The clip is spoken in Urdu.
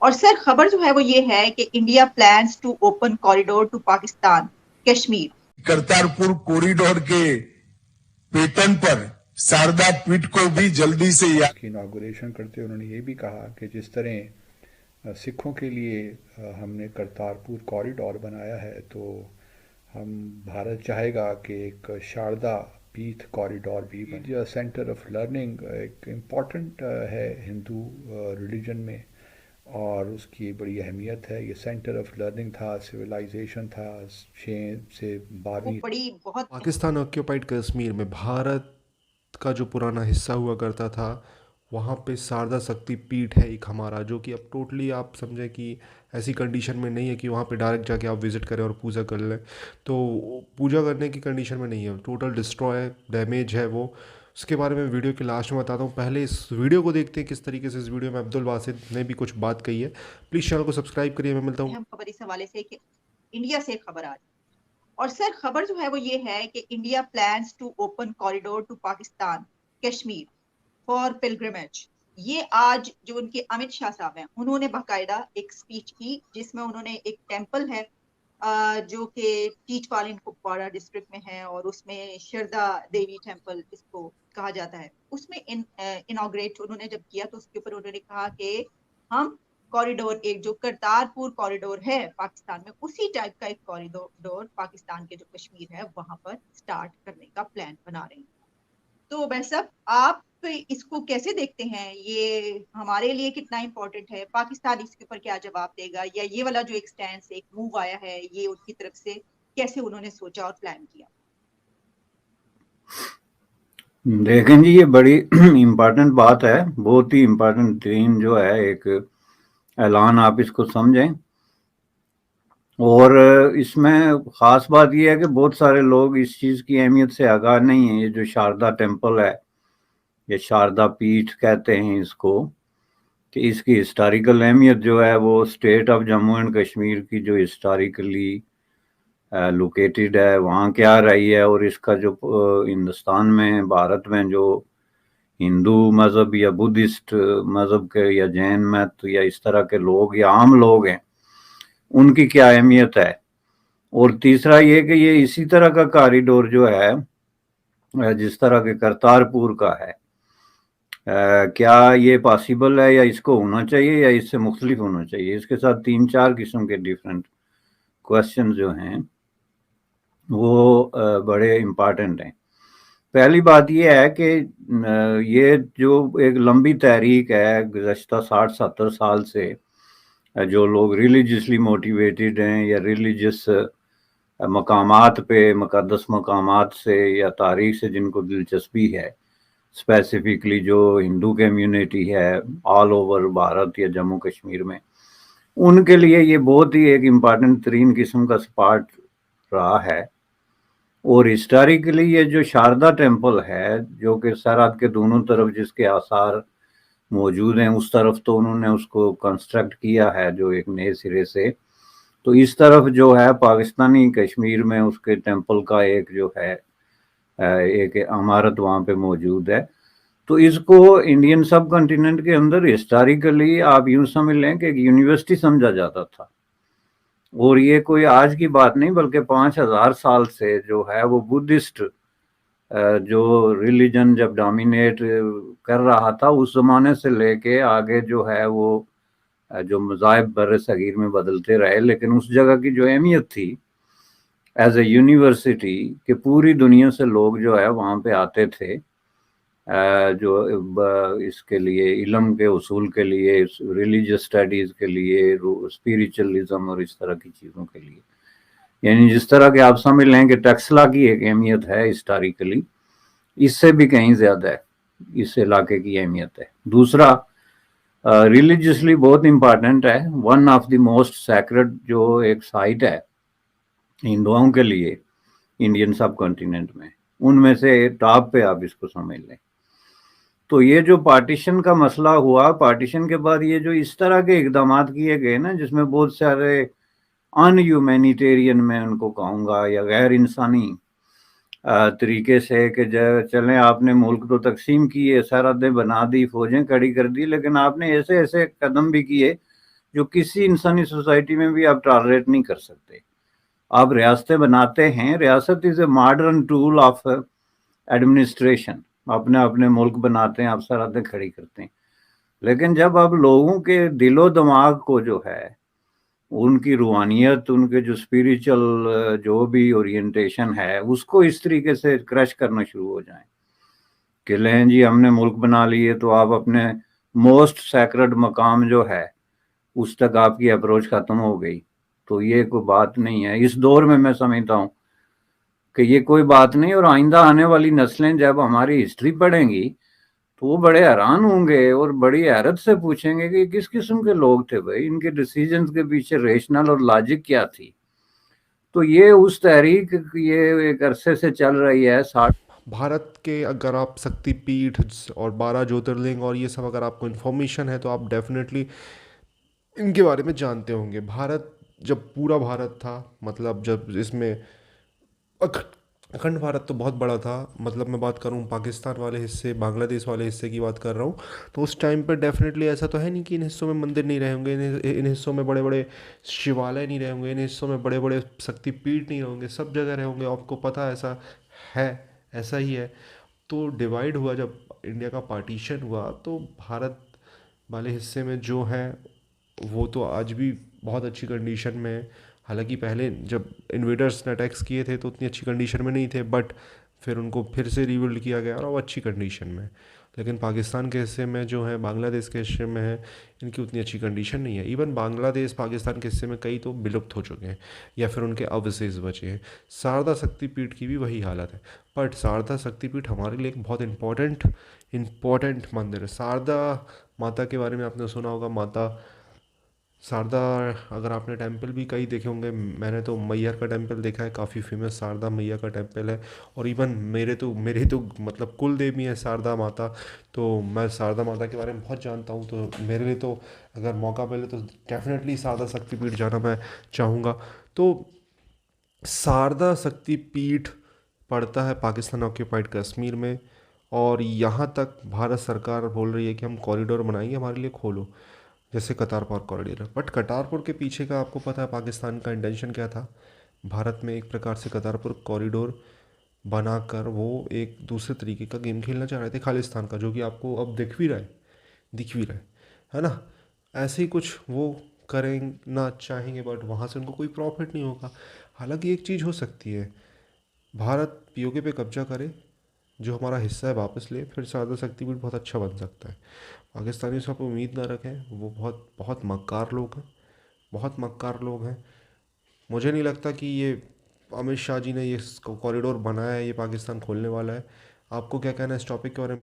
اور سر خبر جو ہے وہ یہ ہے کہ India plans to open corridor to Pakistan Kashmir. Kartarpur corridor کے پیٹن پر شاردا پیٹ کو بھی جلدی سے اس کی اناگوریشن کرتے انہوں نے یہ بھی کہا کہ جس طرح سکھوں کے لیے ہم نے کرتارپور کوریڈور بنایا ہے تو ہم بھارت چاہے گا کہ ایک شاردا پیٹھ کوریڈور بھی بنے. سینٹر آف لرننگ ایک امپورٹنٹ ہے ہندو ریلیجن میں اور اس کی بڑی اہمیت ہے. یہ سینٹر آف لرننگ تھا، سویلائزیشن تھا 6 سے 12ویں. بہت پاکستان آکیوپائڈ کشمیر میں بھارت کا جو پرانا حصہ ہوا کرتا تھا وہاں پہ شاردا شکتی پیٹھ ہے ایک ہمارا، جو کہ اب ٹوٹلی آپ سمجھیں کہ ایسی کنڈیشن میں نہیں ہے کہ وہاں پہ ڈائریکٹ جا کے آپ وزٹ کریں اور پوجا کر لیں. تو پوجا کرنے کی کنڈیشن میں نہیں ہے، ٹوٹل ڈسٹروائے ڈیمیج ہے وہ. اس کے بارے میں ویڈیو کے لاسٹ میں بتاتا ہوں. پہلے اس ویڈیو کو دیکھتے ہیں کس طریقے سے اس ویڈیو میں عبد الباسط نے بھی کچھ بات کہی ہے. پلیز چینل کو سبسکرائب کریے. میں ملتا ہوں اہم خبر اس حوالے سے کہ انڈیا سے خبر آ رہی ہے. اور سر خبر جو ہے وہ یہ ہے کہ India plans to open corridor to Pakistan Kashmir for pilgrimage. یہ آج جو ان کے امت شاہ صاحب ہیں انہوں نے باقاعدہ ایک اسپیچ کی جس میں انہوں نے ایک ٹیمپل ہے جو کہ ٹیٹ والن کپواڑہ ڈسٹرکٹ میں ہے اور اس میں شردا دیوی ٹیمپل اس کو کہا جاتا ہے. اس میں انوگریٹ انہوں نے جب کیا تو اس کے اوپر انہوں نے کہا کہ ہم کوریڈور ایک جو کرتارپور کوریڈور ہے پاکستان میں اسی ٹائپ کا ایک کوریڈور پاکستان کے جو کشمیر ہے وہاں پر سٹارٹ کرنے کا پلان بنا رہے ہیں. تو بھائی صاحب آپ اس کو کیسے دیکھتے ہیں؟ یہ ہمارے لیے کتنا امپورٹنٹ ہے؟ پاکستان اس کے اوپر کیا جواب دے گا؟ یا یہ والا جو ایک سٹینس ایک موو آیا ہے یہ ان کی طرف سے کیسے انہوں نے سوچا اور پلان کیا؟ دیکھیں جی، یہ بڑی امپارٹنٹ بات ہے، بہت ہی امپارٹنٹ ترین جو ہے ایک اعلان آپ اس کو سمجھیں. اور اس میں خاص بات یہ ہے کہ بہت سارے لوگ اس چیز کی اہمیت سے آگاہ نہیں ہیں. یہ جو شاردا ٹیمپل ہے، یہ شاردا پیٹھ کہتے ہیں اس کو، کہ اس کی ہسٹوریکل اہمیت جو ہے وہ state of Jammu and Kashmir کی جو ہسٹوریکلی لوکیٹڈ ہے وہاں کیا رہی ہے، اور اس کا جو ہندوستان میں بھارت میں جو ہندو مذہب یا بدھسٹ مذہب کے یا جین مت یا اس طرح کے لوگ یا عام لوگ ہیں ان کی کیا اہمیت ہے. اور تیسرا یہ کہ یہ اسی طرح کا کاریڈور جو ہے جس طرح کے کرتارپور کا ہے، کیا یہ پاسبل ہے یا اس کو ہونا چاہیے یا اس سے مختلف ہونا چاہیے. اس کے ساتھ 3-4 قسم کے ڈیفرنٹ کوشچن جو ہیں وہ بڑے امپارٹنٹ ہیں. پہلی بات یہ ہے کہ یہ جو ایک لمبی تحریک ہے گزشتہ 60-70 سال سے، جو لوگ ریلیجسلی موٹیویٹڈ ہیں یا ریلیجس مقامات پہ، مقدس مقامات سے یا تاریخ سے جن کو دلچسپی ہے، اسپیسیفکلی جو ہندو کمیونٹی ہے آل اوور بھارت یا جموں کشمیر میں، ان کے لیے یہ بہت ہی ایک امپارٹنٹ ترین قسم کا سپارٹ رہا ہے. اور ہسٹوریکلی یہ جو شاردا ٹیمپل ہے جو کہ سرحد کے دونوں طرف جس کے آثار موجود ہیں، اس طرف تو انہوں نے اس کو کنسٹرکٹ کیا ہے جو ایک نئے سرے سے، تو اس طرف جو ہے پاکستانی کشمیر میں اس کے ٹیمپل کا ایک جو ہے ایک عمارت وہاں پہ موجود ہے. تو اس کو انڈین سب کنٹیننٹ کے اندر ہسٹوریکلی آپ یوں سمجھ لیں کہ ایک یونیورسٹی سمجھا جاتا تھا. اور یہ کوئی آج کی بات نہیں بلکہ 5000 سال سے جو ہے وہ بدھسٹ جو ریلیجن جب ڈومینیٹ کر رہا تھا اس زمانے سے لے کے آگے جو ہے وہ جو مذاہب بر صغیر میں بدلتے رہے، لیکن اس جگہ کی جو اہمیت تھی ایز اے یونیورسٹی کہ پوری دنیا سے لوگ جو ہے وہاں پہ آتے تھے جو اس کے لیے علم کے حصول کے لیے، ریلیجس اسٹڈیز کے لیے، اسپیریچولی اور اس طرح کی چیزوں کے لیے. یعنی جس طرح کہ آپ سمجھ لیں کہ ٹیکسلا کی ایک اہمیت ہے ہسٹوریکلی، اس سے بھی کہیں زیادہ ہے اس علاقے کی اہمیت ہے. دوسرا ریلیجسلی بہت امپارٹنٹ ہے، one of the most sacred جو ایک سائٹ ہے ہندوؤں کے لیے انڈین سب کنٹیننٹ میں، ان میں سے ٹاپ پہ آپ اس کو سمجھ لیں. تو یہ جو پارٹیشن کا مسئلہ ہوا، پارٹیشن کے بعد یہ جو اس طرح کے اقدامات کیے گئے نا جس میں بہت سارے ان ہیومینیٹیرین میں ان کو کہوں گا یا غیر انسانی طریقے سے، کہ چلیں آپ نے ملک تو تقسیم کیے، سرحدیں بنا دی، فوجیں کھڑی کر دی، لیکن آپ نے ایسے ایسے قدم بھی کیے جو کسی انسانی سوسائٹی میں بھی آپ ٹالریٹ نہیں کر سکتے. آپ ریاستیں بناتے ہیں، ریاست is a modern tool of administration. اپنے اپنے ملک بناتے ہیں، آپ سرحدیں کھڑی کرتے ہیں. لیکن جب آپ لوگوں کے دل و دماغ کو جو ہے، ان کی روحانیت، ان کے جو اسپریچل جو بھی اورینٹیشن ہے، اس کو اس طریقے سے کرش کرنا شروع ہو جائیں کہ لیں جی ہم نے ملک بنا لیے، تو آپ اپنے موسٹ سیکرڈ مقام جو ہے اس تک آپ کی اپروچ ختم ہو گئی. تو یہ کوئی بات نہیں ہے. اس دور میں سمجھتا ہوں کہ یہ کوئی بات نہیں. اور آئندہ آنے والی نسلیں جب ہماری ہسٹری پڑھیں گی تو وہ بڑے حیران ہوں گے اور بڑی حیرت سے پوچھیں گے کہ کس قسم کے لوگ تھے بھائی، ان کے ڈیسیجنز کے پیچھے ریشنل اور لاجک کیا تھی. تو یہ اس تحریک یہ ایک عرصے سے چل رہی ہے. بھارت کے اگر آپ سکتی پیٹھ اور 12 جیوترلنگ اور یہ سب اگر آپ کو انفارمیشن ہے تو آپ ڈیفینیٹلی ان کے بارے میں جانتے ہوں گے. بھارت جب پورا بھارت تھا، مطلب جب اس میں اکھنڈ بھارت تو بہت بڑا تھا، مطلب میں بات کروں پاکستان والے حصے، بنگلہ دیش والے حصے کی بات کر رہا ہوں، تو اس ٹائم پہ ڈیفینیٹلی ایسا تو ہے نہیں کہ ان حصوں میں مندر نہیں رہے ہوں گے، ان حصوں میں بڑے بڑے شیوالے نہیں رہے ہوں گے، ان حصوں میں بڑے بڑے سکتی پیٹھ نہیں رہے ہوں گے، سب جگہ رہے ہوں گے. آپ کو پتہ ایسا ہے، ایسا ہی ہے. تو ڈیوائڈ ہوا، جب انڈیا کا پارٹیشن ہوا تو بھارت والے حصے میں جو ہیں وہ تو آج بھی بہت اچھی کنڈیشن میں ہے. حالانکہ پہلے جب انویڈرس نے اٹیکس کیے تھے تو اتنی اچھی کنڈیشن میں نہیں تھے، بٹ پھر ان کو پھر سے ریبلڈ کیا گیا اور وہ اچھی کنڈیشن میں. لیکن پاکستان کے حصے میں جو ہے، بنگلہ دیش کے حصے میں ہے، ان کی اتنی اچھی کنڈیشن نہیں ہے. ایون بنگلہ دیش پاکستان کے حصے میں کئی تو بلپت ہو چکے ہیں یا پھر ان کے اوشیش بچے ہیں. شاردا شکتی پیٹھ کی بھی وہی حالت ہے. بٹ شاردا شکتی پیٹھ ہمارے لیے ایک بہت امپورٹنٹ مندر ہے. شاردا ماتا کے بارے میں آپ نے سنا ہوگا. ماتا شاردا، اگر آپ نے ٹیمپل بھی کئی دیکھے ہوں گے، میں نے تو میہر کا ٹیمپل دیکھا ہے، کافی فیمس شاردا میاں کا ٹیمپل ہے. اور ایون میرے تو مطلب کل دیوی ہیں شاردا ماتا، تو میں شاردا ماتا کے بارے میں بہت جانتا ہوں. تو میرے لیے تو اگر موقع ملے تو ڈیفینیٹلی شاردا شکتی پیٹھ جانا میں چاہوں گا. تو شاردا شکتی پیٹھ پڑتا ہے پاکستان آکیوپائڈ کشمیر میں، اور یہاں تک بھارت سرکار بول رہی ہے کہ ہم کوریڈور بنائیں گے ہمارے لیے، کھولو، جیسے کرتارپور کوریڈور. بٹ کرتارپور کے پیچھے کا آپ کو پتہ ہے پاکستان کا انٹینشن کیا تھا؟ بھارت میں ایک پرکار سے کرتارپور کوریڈور بنا کر وہ ایک دوسرے طریقے کا گیم کھیلنا چاہ رہے تھے خالصتان کا، جو کہ آپ کو اب دکھ بھی رہا ہے نا. ایسے ہی کچھ وہ کرنا چاہیں گے، بٹ وہاں سے ان کو کوئی پروفٹ نہیں ہوگا. حالانکہ ایک چیز ہو سکتی ہے، بھارت پی او کے پہ قبضہ کرے، جو ہمارا حصہ ہے واپس لے، پھر شاردا شکتی پیٹھ بہت اچھا بن سکتا ہے. پاکستانی اس پر امید نہ رکھیں، وہ بہت مکار لوگ ہیں. مجھے نہیں لگتا کہ یہ امت شاہ جی نے یہ کوریڈور بنایا ہے، یہ پاکستان کھولنے والا ہے. آپ کو کیا کہنا ہے اس ٹاپک کے بارے میں؟